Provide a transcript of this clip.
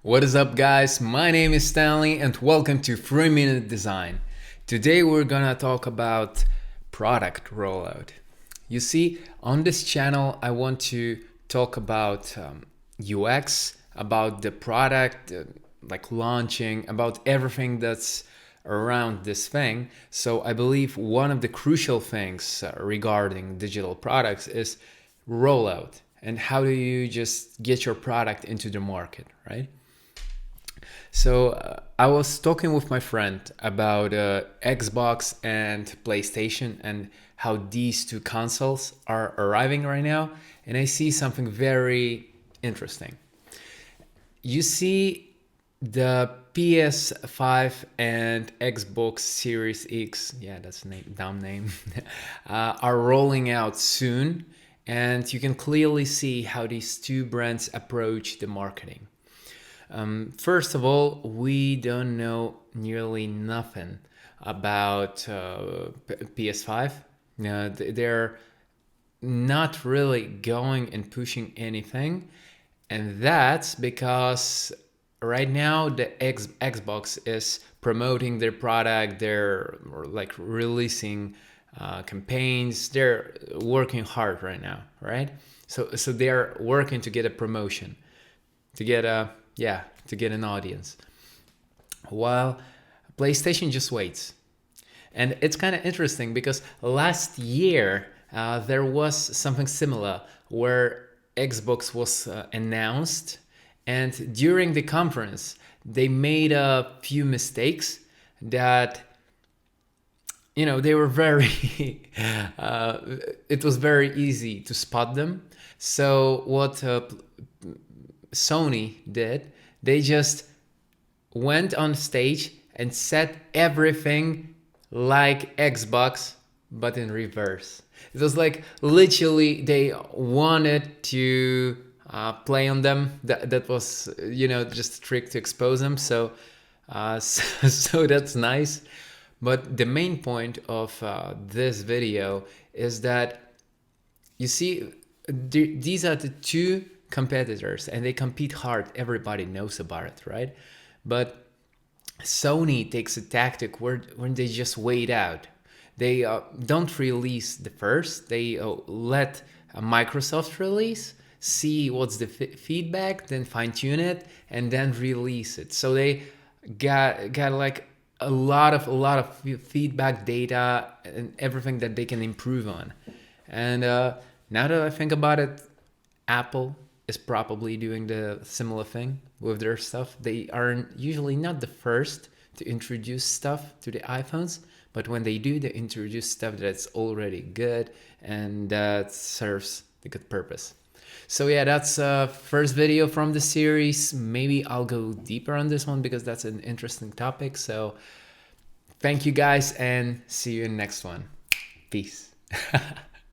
What is up, guys? My name is Stanley and welcome to 3-Minute Design. Today we're gonna talk about product rollout. You see, on this channel I want to talk about UX, about the product, like launching, about everything that's around this thing. So I believe one of the crucial things regarding digital products is rollout, and how do you just get your product into the market, right? So I was talking with my friend about Xbox and PlayStation and how these two consoles are arriving right now, and I see something very interesting. You see the PS5 and Xbox Series X, yeah, that's a dumb name, are rolling out soon, and you can clearly see how these two brands approach the marketing. First of all, we don't know nearly nothing about PS5. They're not really going and pushing anything, and that's because right now the Xbox is promoting their product. They're like releasing campaigns. They're working hard right now, right? So they're working to get a promotion, to get an audience, while PlayStation just waits. And it's kind of interesting because last year there was something similar where Xbox was announced, and during the conference they made a few mistakes that, you know, they were very it was very easy to spot them. So what Sony did, they just went on stage and said everything like Xbox, but in reverse. It was like literally they wanted to play on them. That was, you know, just a trick to expose them. So so that's nice. But the main point of this video is that, you see, these are the two competitors and they compete hard. Everybody knows about it, right? But Sony takes a tactic when they just wait out. They don't release the first. They let Microsoft release, see what's the feedback, then fine tune it, and then release it. So they got like a lot of feedback data and everything that they can improve on. And now that I think about it, Apple is probably doing the similar thing with their stuff. They are usually not the first to introduce stuff to the iPhones, but when they do, they introduce stuff that's already good and that serves the good purpose. So yeah, that's first video from the series. Maybe I'll go deeper on this one because that's an interesting topic. So thank you guys and see you in the next one. Peace.